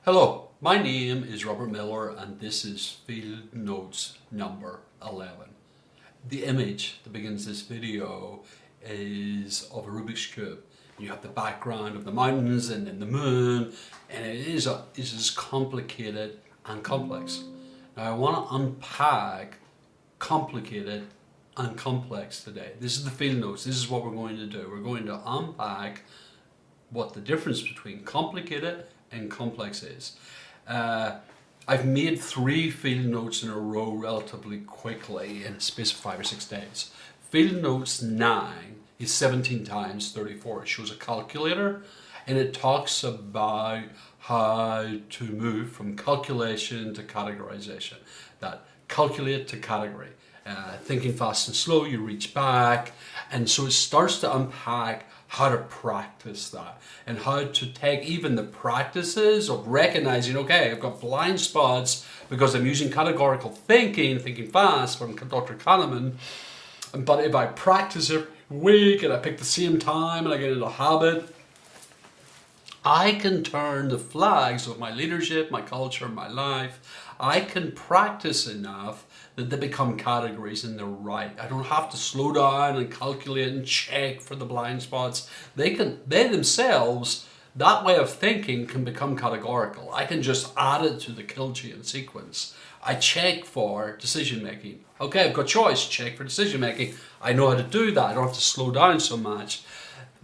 Hello, my name is Robert Miller and this is Field Notes number 11. The image that begins this video is of a Rubik's Cube. You have the background of the mountains and then the moon, and it is as complicated and complex. Now I want to unpack complicated and complex today. This is the Field Notes. This is what we're going to do. We're going to unpack what the difference between complicated and complex is. I've made 3 field notes in a row relatively quickly in a space of 5 or 6 days. Field notes 9 is 17 times 34. It shows a calculator and it talks about how to move from calculation to categorization. That calculate to category. Thinking fast and slow, you reach back, and so it starts to unpack how to practice that and how to take even the practices of recognizing, okay, I've got blind spots because I'm using categorical thinking fast from Dr. Kahneman, but if I practice every week and I pick the same time and I get into a habit, I can turn the flags of my leadership, my culture, my life. I can practice enough that they become categories and they're right. I don't have to slow down and calculate and check for the blind spots. They themselves, that way of thinking can become categorical. I can just add it to the kill chain sequence. I check for decision making. Okay, I've got choice, check for decision making. I know how to do that. I don't have to slow down so much.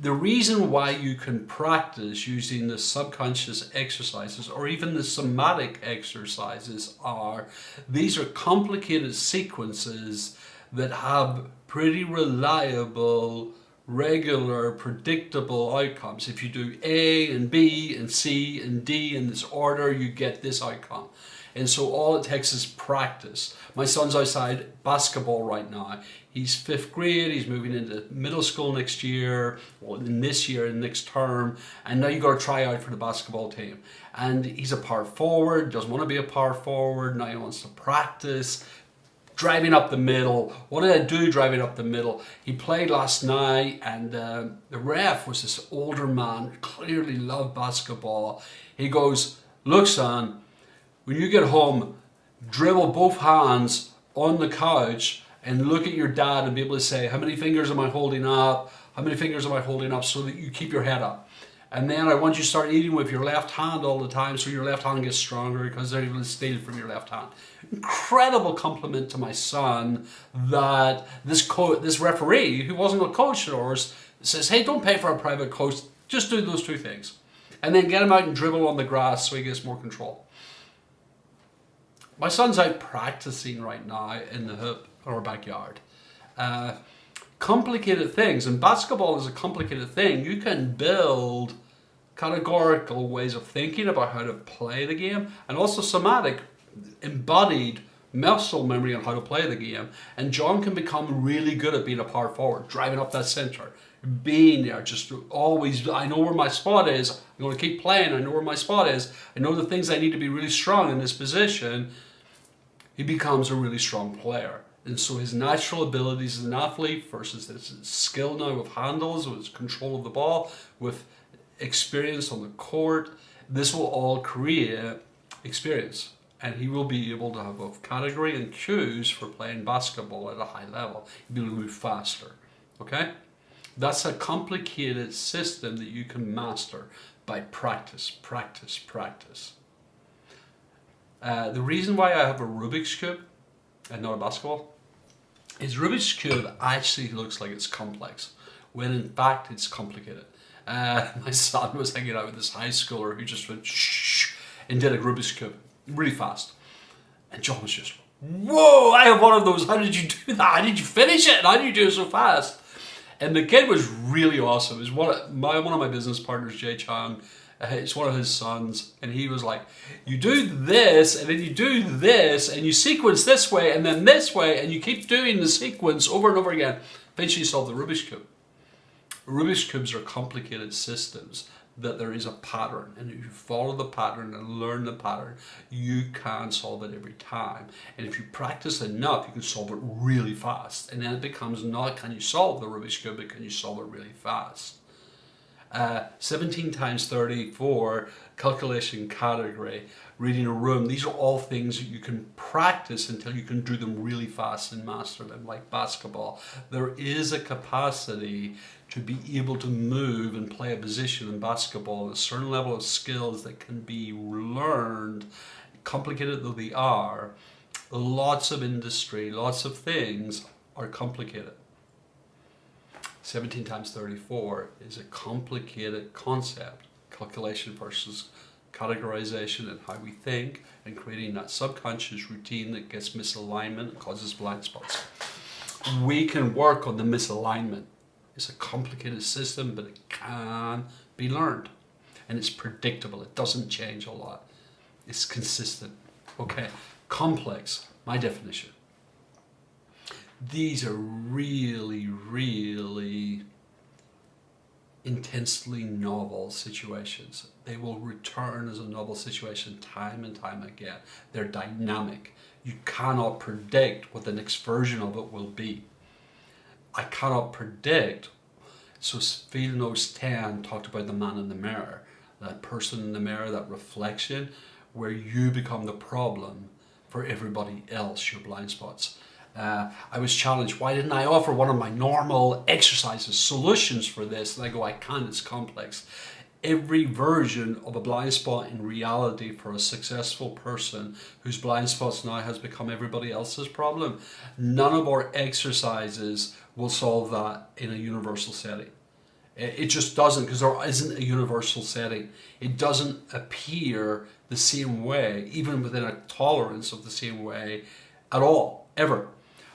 The reason why you can practice using the subconscious exercises or even the somatic exercises are, these are complicated sequences that have pretty reliable, regular, predictable outcomes. If you do A and B and C and D in this order, you get this outcome. And so all it takes is practice. My son's outside basketball right now. He's 5th grade, he's moving into middle school next year, well, in this year and next term, and now you've got to try out for the basketball team. And he's a power forward, doesn't want to be a power forward, now he wants to practice. Driving up the middle. What did I do driving up the middle? He played last night and the ref was this older man, clearly loved basketball. He goes, look son, when you get home, dribble both hands on the couch and look at your dad and be able to say, how many fingers am I holding up? How many fingers am I holding up, so that you keep your head up. And then I want you to start eating with your left hand all the time so your left hand gets stronger because they're able to steal from your left hand. Incredible compliment to my son that this referee, who wasn't a coach of ours, says, hey, don't pay for a private coach, just do those 2 things. And then get him out and dribble on the grass so he gets more control. My son's out practicing right now in the hoop in our backyard. Complicated things, and basketball is a complicated thing. You can build categorical ways of thinking about how to play the game, and also somatic, embodied muscle memory on how to play the game. And John can become really good at being a power forward, driving up that center, being there, just always, I know where my spot is, I'm going to keep playing, I know where my spot is, I know the things I need to be really strong in this position. He becomes a really strong player. And so his natural abilities as an athlete versus his skill now with handles, with his control of the ball, with experience on the court, this will all create experience. And he will be able to have both category and cues for playing basketball at a high level. He'll be able to move faster. Okay? That's a complicated system that you can master by practice, practice, practice. The reason why I have a Rubik's Cube and not a basketball is Rubik's Cube actually looks like it's complex, when in fact it's complicated. My son was hanging out with this high schooler who just went shh and did a Rubik's Cube really fast. And John was just, whoa, I have one of those. How did you do that? How did you finish it? How did you do it so fast? And the kid was really awesome. It was one of my business partners, Jay Chang. It's one of his sons, and he was like, you do this, and then you do this, and you sequence this way, and then this way, and you keep doing the sequence over and over again. Eventually you solve the Rubik's Cube. Rubik's Cubes are complicated systems that there is a pattern, and if you follow the pattern and learn the pattern, you can solve it every time. And if you practice enough, you can solve it really fast. And then it becomes not can you solve the Rubik's Cube, but can you solve it really fast? 17 times 34, calculation category, reading a room. These are all things that you can practice until you can do them really fast and master them, like basketball. There is a capacity to be able to move and play a position in basketball, a certain level of skills that can be learned, complicated though they are. Lots of industry, lots of things are complicated. 17 times 34 is a complicated concept, calculation versus categorization and how we think, and creating that subconscious routine that gets misalignment and causes blind spots. We can work on the misalignment. It's a complicated system, but it can be learned. And it's predictable. It doesn't change a lot. It's consistent. Okay, complex, my definition. These are really, really intensely novel situations. They will return as a novel situation time and time again. They're dynamic. You cannot predict what the next version of it will be. I cannot predict. So Field Notes 10 talked about the man in the mirror, that person in the mirror, that reflection, where you become the problem for everybody else, your blind spots. I was challenged, why didn't I offer one of my normal exercises, solutions for this? And I go, I can't, it's complex. Every version of a blind spot in reality for a successful person whose blind spots now has become everybody else's problem, none of our exercises will solve that in a universal setting. It just doesn't, because there isn't a universal setting. It doesn't appear the same way, even within a tolerance of the same way at all, ever.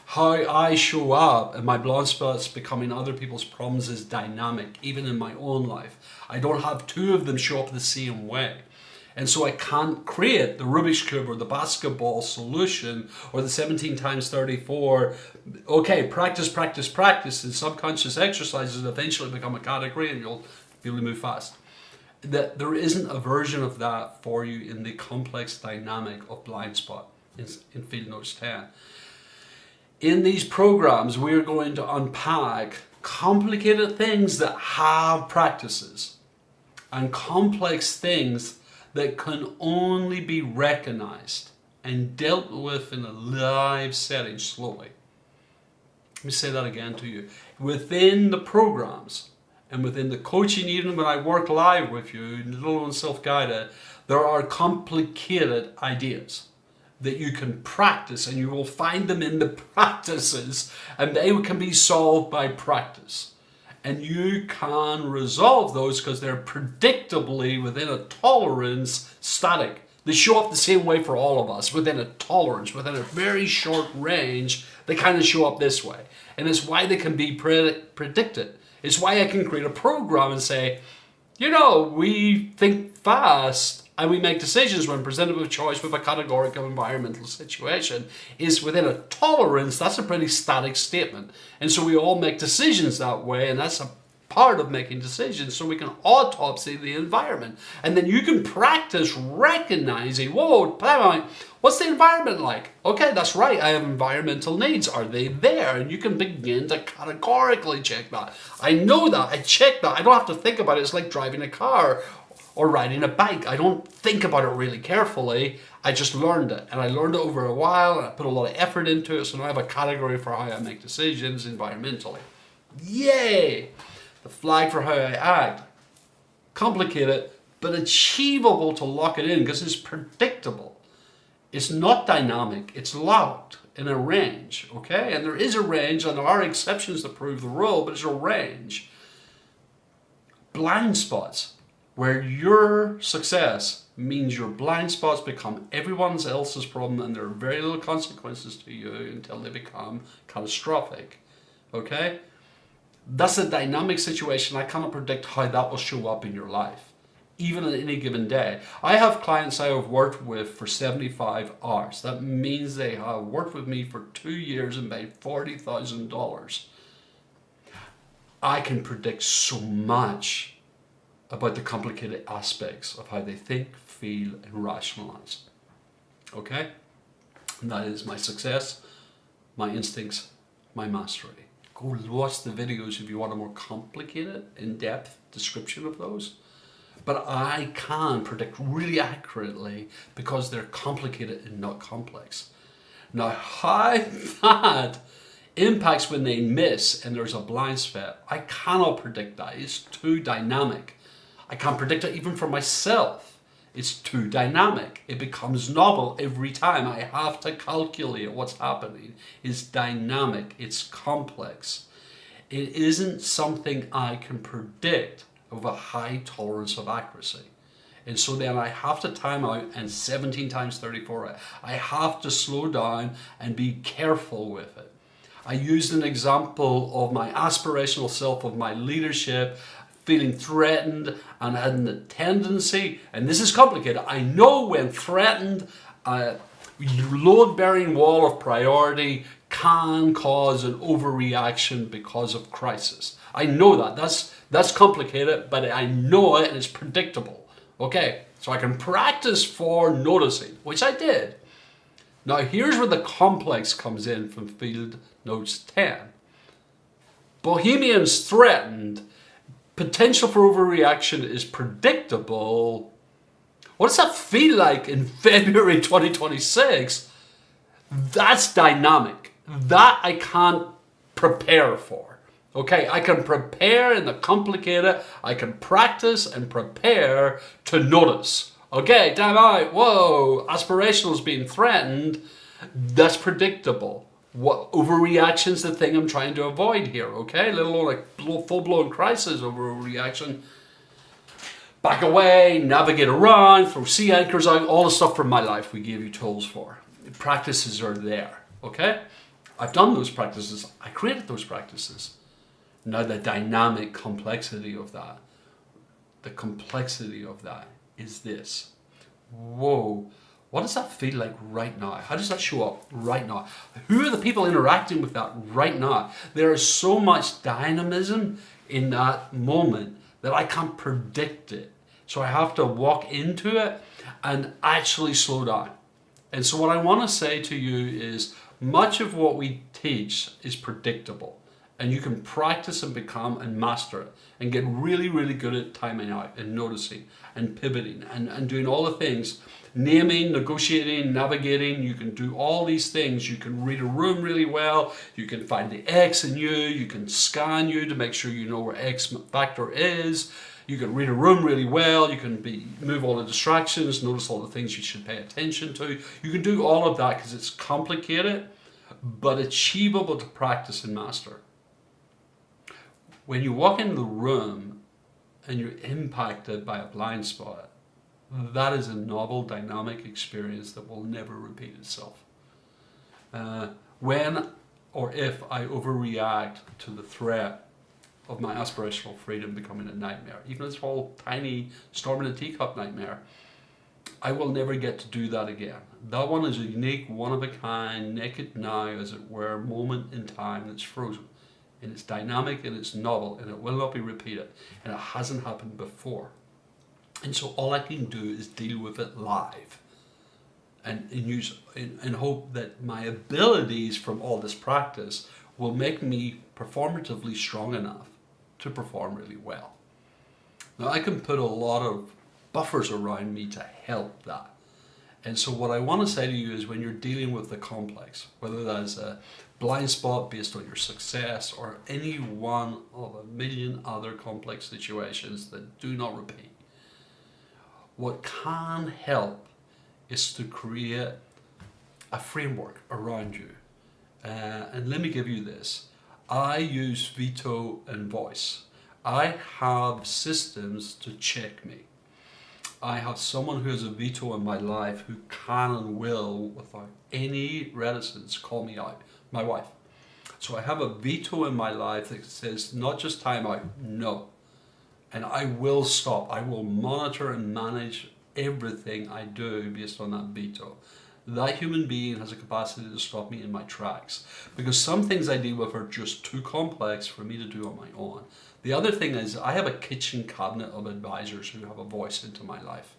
How I show up and my blind spots becoming other people's problems is dynamic, even in my own life. I don't have two of them show up the same way. And so I can't create the Rubik's Cube or the basketball solution or the 17 times 34. Okay, practice, practice, practice, and subconscious exercises eventually become a category and you'll be able to move fast. That there isn't a version of that for you in the complex dynamic of blind spot in Field Notes 10. In these programs, we're going to unpack complicated things that have practices and complex things that can only be recognized and dealt with in a live setting slowly. Let me say that again to you. Within the programs and within the coaching, even when I work live with you, little and self-guided, there are complicated ideas that you can practice, and you will find them in the practices, and they can be solved by practice. And you can resolve those because they're predictably within a tolerance static. They show up the same way for all of us, within a tolerance, within a very short range. They kind of show up this way. And it's why they can be predicted. It's why I can create a program and say, you know, we think fast and we make decisions when presented with choice with a categorical environmental situation is within a tolerance. That's a pretty static statement. And so we all make decisions that way, and that's a part of making decisions, so we can autopsy the environment. And then you can practice recognizing, whoa, what's the environment like? Okay, that's right, I have environmental needs. Are they there? And you can begin to categorically check that. I know that, I check that. I don't have to think about it. It's like driving a car or riding a bike. I don't think about it really carefully. I just learned it. And I learned it over a while, and I put a lot of effort into it, so now I have a category for how I make decisions environmentally. Yay! The flag for how I act. Complicated, but achievable to lock it in because it's predictable. It's not dynamic, it's locked in a range, okay? And there is a range, and there are exceptions that prove the rule, but it's a range. Blind spots, where your success means your blind spots become everyone else's problem and there are very little consequences to you until they become catastrophic, okay? That's a dynamic situation. I cannot predict how that will show up in your life, even on any given day. I have clients I have worked with for 75 hours. That means they have worked with me for 2 years and made $40,000. I can predict so much about the complicated aspects of how they think, feel, and rationalize. Okay? And that is my success, my instincts, my mastery. Go watch the videos if you want a more complicated, in-depth description of those. But I can predict really accurately because they're complicated and not complex. Now, how that impacts when they miss and there's a blind spot, I cannot predict that. It's too dynamic. I can't predict it even for myself. It's too dynamic. It becomes novel every time. I have to calculate what's happening. It's dynamic. It's complex. It isn't something I can predict with a high tolerance of accuracy. And so then I have to time out and 17 times 34. I have to slow down and be careful with it. I used an example of my aspirational self, of my leadership, feeling threatened and having the tendency, and this is complicated, I know when threatened, load-bearing wall of priority can cause an overreaction because of crisis. I know that. That's complicated, but I know it and it's predictable. Okay, so I can practice for noticing, which I did. Now here's where the complex comes in from Field Notes 10. Bohemians threatened, potential for overreaction is predictable. What does that feel like in February 2026? That's dynamic. That I can't prepare for. Okay, I can prepare in the complicated, I can practice and prepare to notice. Okay, time out, whoa, aspirational's being threatened, that's predictable. What overreaction's the thing I'm trying to avoid here, okay? Let alone like full-blown crisis overreaction. Back away, navigate around, throw sea anchors out, all the stuff from my life we gave you tools for. The practices are there, okay? I've done those practices, I created those practices. Now the dynamic complexity of that, is this. Whoa, what does that feel like right now? How does that show up right now? Who are the people interacting with that right now? There is so much dynamism in that moment that I can't predict it. So I have to walk into it and actually slow down. And so what I want to say to you is much of what we teach is predictable. And you can practice and become and master it and get really, really good at timing out and noticing and pivoting and doing all the things. Naming, negotiating, navigating, you can do all these things. You can read a room really well. You can find the X in you. You can scan you to make sure you know where X factor is. You can read a room really well. You can move all the distractions, notice all the things you should pay attention to. You can do all of that because it's complicated, but achievable to practice and master. When you walk into the room and you're impacted by a blind spot, that is a novel, dynamic experience that will never repeat itself. When or if I overreact to the threat of my aspirational freedom becoming a nightmare, even a small, tiny storm in a teacup nightmare, I will never get to do that again. That one is a unique, one-of-a-kind, naked now, as it were, moment in time that's frozen. And it's dynamic and it's novel and it will not be repeated and it hasn't happened before. And so all I can do is deal with it live and hope that my abilities from all this practice will make me performatively strong enough to perform really well. Now I can put a lot of buffers around me to help that. And so what I want to say to you is when you're dealing with the complex, whether that is a blind spot based on your success or any one of a million other complex situations that do not repeat, what can help is to create a framework around you. And let me give you this. I use veto and voice. I have systems to check me. I have someone who has a veto in my life who can and will, without any reticence, call me out. My wife. So I have a veto in my life that says not just time out, no. And I will stop. I will monitor and manage everything I do based on that veto. That human being has a capacity to stop me in my tracks because some things I deal with are just too complex for me to do on my own. The other thing is I have a kitchen cabinet of advisors who have a voice into my life.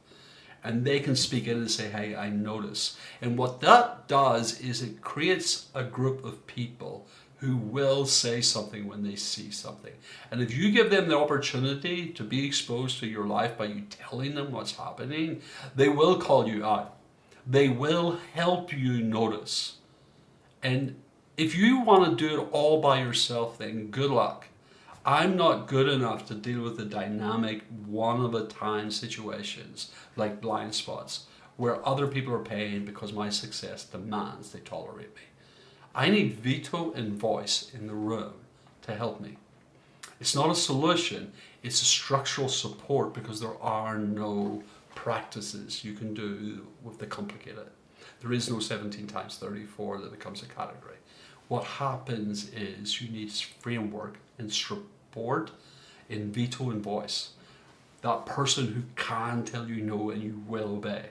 And they can speak in and say, hey, I notice. And what that does is it creates a group of people who will say something when they see something. And if you give them the opportunity to be exposed to your life by you telling them what's happening, they will call you out. They will help you notice. And if you want to do it all by yourself, then good luck. I'm not good enough to deal with the dynamic one-of-a-time situations like blind spots where other people are paying because my success demands they tolerate me. I need Vito and voice in the room to help me. It's not a solution, it's a structural support because there are no practices you can do with the complicated. There is no 17 times 34 that becomes a category. What happens is you need framework and support in Vito and voice. That person who can tell you no and you will obey.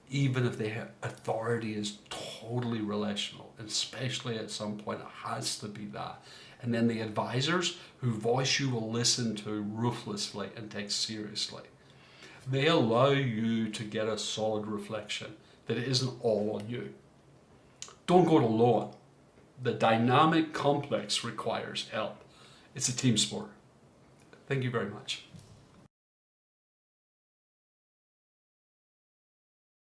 Even if their authority is totally relational, and especially at some point it has to be that. And then the advisors who voice you will listen to ruthlessly and take seriously. They allow you to get a solid reflection that it isn't all on you. Don't go it alone. The dynamic complex requires help. It's a team sport. Thank you very much.